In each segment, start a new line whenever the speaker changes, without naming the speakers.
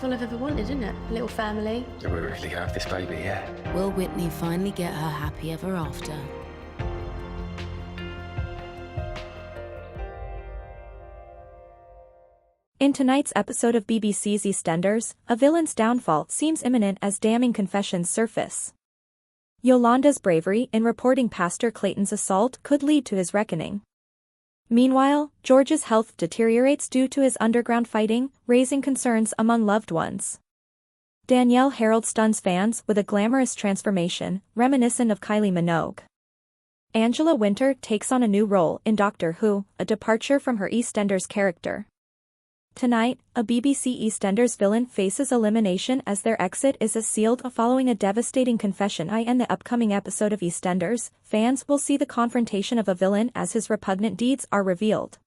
all I've ever wanted, isn't it? A little family.
So we really have this baby, yeah?
Will Whitney finally get her happy ever after?
In tonight's episode of BBC's EastEnders, a villain's downfall seems imminent as damning confessions surface. Yolanda's bravery in reporting Pastor Clayton's assault could lead to his reckoning. Meanwhile, George's health deteriorates due to his underground fighting, raising concerns among loved ones. Danielle Harold stuns fans with a glamorous transformation, reminiscent of Kylie Minogue. Angela Winter takes on a new role in Doctor Who, a departure from her EastEnders character. Tonight, a BBC EastEnders villain faces elimination as their exit is sealed following a devastating confession. In the upcoming episode of EastEnders, fans will see the confrontation of a villain as his repugnant deeds are revealed.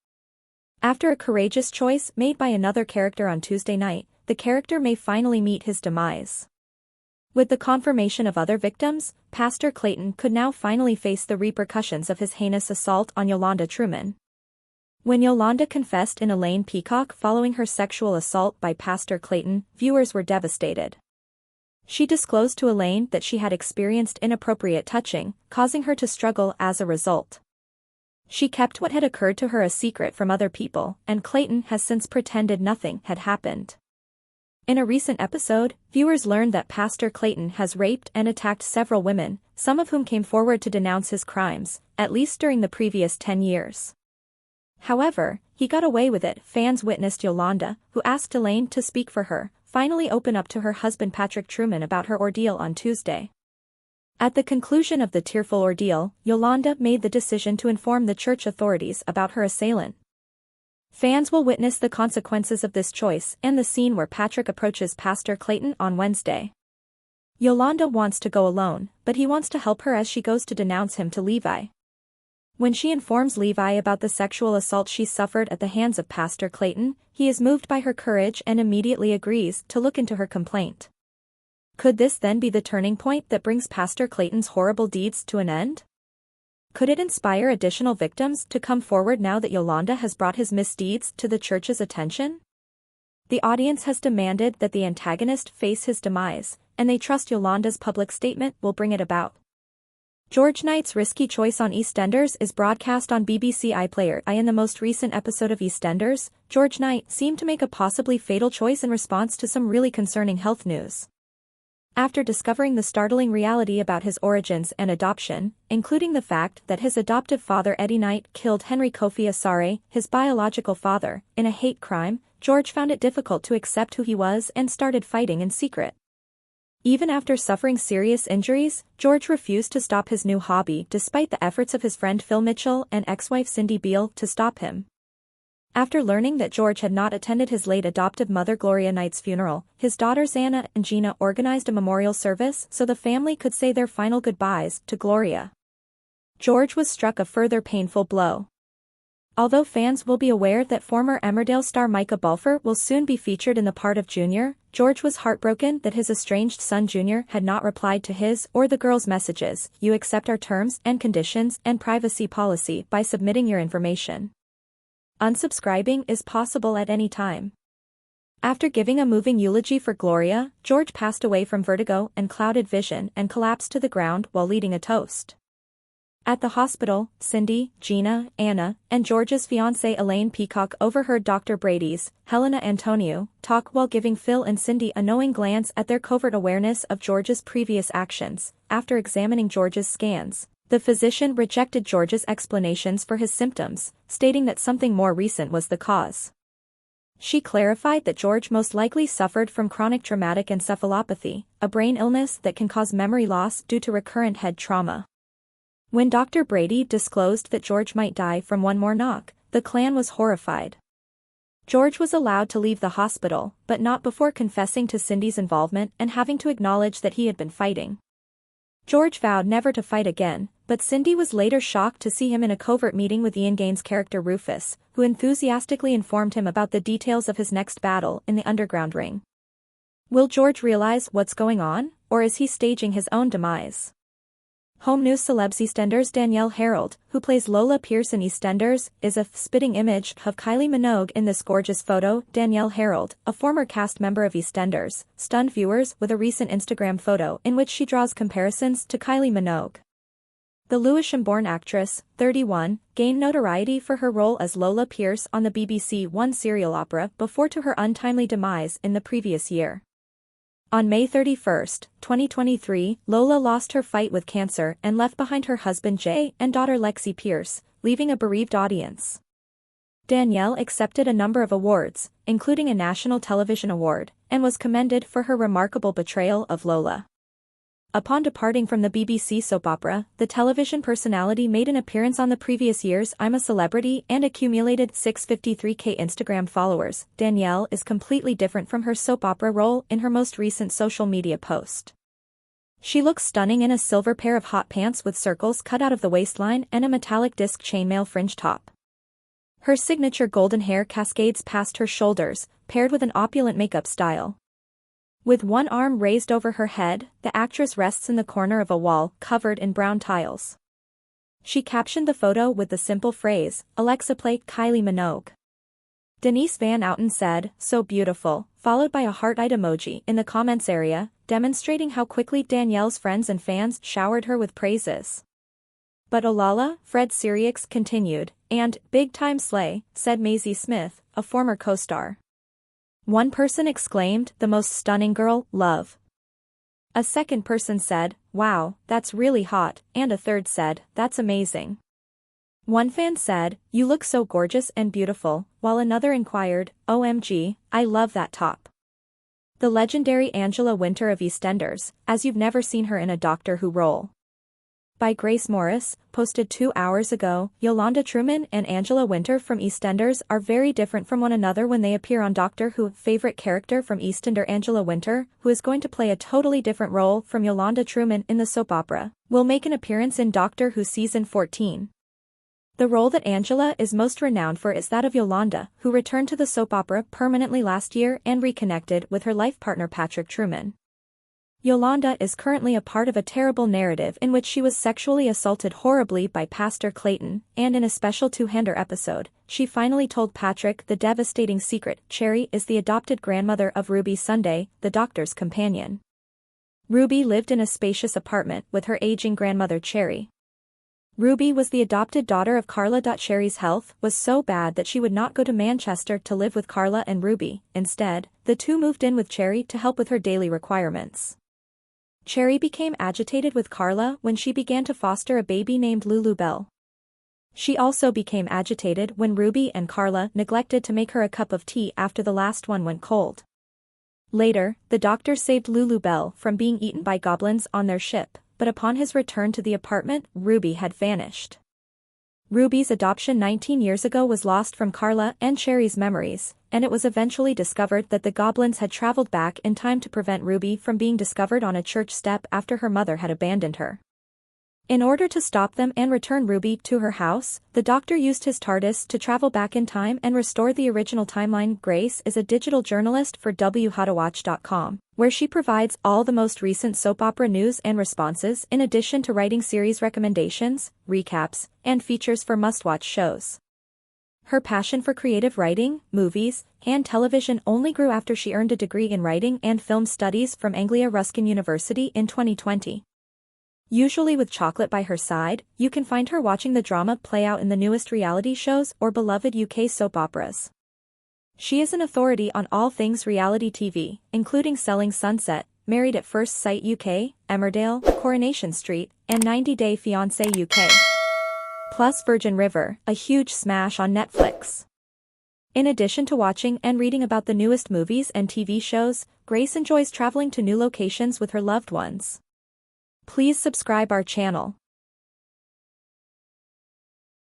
After a courageous choice made by another character on Tuesday night, the character may finally meet his demise. With the confirmation of other victims, Pastor Clayton could now finally face the repercussions of his heinous assault on Yolanda Truman. When Yolanda confessed in Elaine Peacock following her sexual assault by Pastor Clayton, viewers were devastated. She disclosed to Elaine that she had experienced inappropriate touching, causing her to struggle as a result. She kept what had occurred to her a secret from other people, and Clayton has since pretended nothing had happened. In a recent episode, viewers learned that Pastor Clayton has raped and attacked several women, some of whom came forward to denounce his crimes, at least during the previous 10 years. However, he got away with it. Fans witnessed Yolanda, who asked Elaine to speak for her, finally open up to her husband Patrick Truman about her ordeal on Tuesday. At the conclusion of the tearful ordeal, Yolanda made the decision to inform the church authorities about her assailant. Fans will witness the consequences of this choice and the scene where Patrick approaches Pastor Clayton on Wednesday. Yolanda wants to go alone, but he wants to help her as she goes to denounce him to Levi. When she informs Levi about the sexual assault she suffered at the hands of Pastor Clayton, he is moved by her courage and immediately agrees to look into her complaint. Could this then be the turning point that brings Pastor Clayton's horrible deeds to an end? Could it inspire additional victims to come forward now that Yolanda has brought his misdeeds to the church's attention? The audience has demanded that the antagonist face his demise, and they trust Yolanda's public statement will bring it about. George Knight's risky choice on EastEnders is broadcast on BBC iPlayer. In the most recent episode of EastEnders, George Knight seemed to make a possibly fatal choice in response to some really concerning health news. After discovering the startling reality about his origins and adoption, including the fact that his adoptive father Eddie Knight killed Henry Kofi Asare, his biological father, in a hate crime, George found it difficult to accept who he was and started fighting in secret. Even after suffering serious injuries, George refused to stop his new hobby despite the efforts of his friend Phil Mitchell and ex-wife Cindy Beale to stop him. After learning that George had not attended his late adoptive mother Gloria Knight's funeral, his daughters Anna and Gina organized a memorial service so the family could say their final goodbyes to Gloria. George was struck a further painful blow. Although fans will be aware that former Emmerdale star Micah Balfour will soon be featured in the part of Junior, George was heartbroken that his estranged son Junior had not replied to his or the girl's messages. You accept our terms and conditions and privacy policy by submitting your information. Unsubscribing is possible at any time. After giving a moving eulogy for Gloria, George passed away from vertigo and clouded vision and collapsed to the ground while leading a toast. At the hospital, Cindy, Gina, Anna, and George's fiancée Elaine Peacock overheard Dr. Brady's, Helena Antonio, talk while giving Phil and Cindy a knowing glance at their covert awareness of George's previous actions. After examining George's scans, the physician rejected George's explanations for his symptoms, stating that something more recent was the cause. She clarified that George most likely suffered from chronic traumatic encephalopathy, a brain illness that can cause memory loss due to recurrent head trauma. When Dr. Brady disclosed that George might die from one more knock, the clan was horrified. George was allowed to leave the hospital, but not before confessing to Cindy's involvement and having to acknowledge that he had been fighting. George vowed never to fight again, but Cindy was later shocked to see him in a covert meeting with Ian Gaines' character Rufus, who enthusiastically informed him about the details of his next battle in the underground ring. Will George realize what's going on, or is he staging his own demise? Home news celebs EastEnders Danielle Harold, who plays Lola Pierce in EastEnders, is a spitting image of Kylie Minogue in this gorgeous photo. Danielle Harold, a former cast member of EastEnders, stunned viewers with a recent Instagram photo in which she draws comparisons to Kylie Minogue. The Lewisham-born actress, 31, gained notoriety for her role as Lola Pierce on the BBC One serial opera before to her untimely demise in the previous year. On May 31, 2023, Lola lost her fight with cancer and left behind her husband Jay and daughter Lexi Pierce, leaving a bereaved audience. Danielle accepted a number of awards, including a National Television Award, and was commended for her remarkable portrayal of Lola. Upon departing from the BBC soap opera, the television personality made an appearance on the previous year's I'm a Celebrity and accumulated 653K Instagram followers. Danielle is completely different from her soap opera role in her most recent social media post. She looks stunning in a silver pair of hot pants with circles cut out of the waistline and a metallic disc chainmail fringe top. Her signature golden hair cascades past her shoulders, paired with an opulent makeup style. With one arm raised over her head, the actress rests in the corner of a wall covered in brown tiles. She captioned the photo with the simple phrase, "Alexa, play Kylie Minogue." Denise Van Outen said, "So beautiful," followed by a heart-eyed emoji in the comments area, demonstrating how quickly Danielle's friends and fans showered her with praises. But Olala, Fred Sirius continued, and, "Big time slay," said Maisie Smith, a former co-star. One person exclaimed, "The most stunning girl, love." A second person said, "Wow, that's really hot," and a third said, "That's amazing." One fan said, "You look so gorgeous and beautiful," while another inquired, "OMG, I love that top." The legendary Angela Winter of EastEnders, as you've never seen her in a Doctor Who role. By Grace Morris, posted 2 hours ago, Yolanda Truman and Angela Winter from EastEnders are very different from one another when they appear on Doctor Who. Favorite character from EastEnders Angela Winter, who is going to play a totally different role from Yolanda Truman in the soap opera, will make an appearance in Doctor Who Season 14. The role that Angela is most renowned for is that of Yolanda, who returned to the soap opera permanently last year and reconnected with her life partner Patrick Truman. Yolanda is currently a part of a terrible narrative in which she was sexually assaulted horribly by Pastor Clayton, and in a special two-hander episode, she finally told Patrick the devastating secret. Cherry is the adopted grandmother of Ruby Sunday, the Doctor's companion. Ruby lived in a spacious apartment with her aging grandmother Cherry. Ruby was the adopted daughter of Carla. Cherry's health was so bad that she would not go to Manchester to live with Carla and Ruby. Instead, the two moved in with Cherry to help with her daily requirements. Cherry became agitated with Carla when she began to foster a baby named Lulu Bell. She also became agitated when Ruby and Carla neglected to make her a cup of tea after the last one went cold. Later, the Doctor saved Lulu Bell from being eaten by goblins on their ship, but upon his return to the apartment, Ruby had vanished. Ruby's adoption 19 years ago was lost from Carla and Cherry's memories, and it was eventually discovered that the goblins had traveled back in time to prevent Ruby from being discovered on a church step after her mother had abandoned her. In order to stop them and return Ruby to her house, the Doctor used his TARDIS to travel back in time and restore the original timeline. Grace is a digital journalist for WHowToWatch.com, where she provides all the most recent soap opera news and responses in addition to writing series recommendations, recaps, and features for must-watch shows. Her passion for creative writing, movies, and television only grew after she earned a degree in writing and film studies from Anglia Ruskin University in 2020. Usually with chocolate by her side, you can find her watching the drama play out in the newest reality shows or beloved UK soap operas. She is an authority on all things reality TV, including Selling Sunset, Married at First Sight UK, Emmerdale, Coronation Street, and 90 Day Fiancé UK. Plus Virgin River, a huge smash on Netflix. In addition to watching and reading about the newest movies and TV shows, Grace enjoys traveling to new locations with her loved ones. Please subscribe our channel.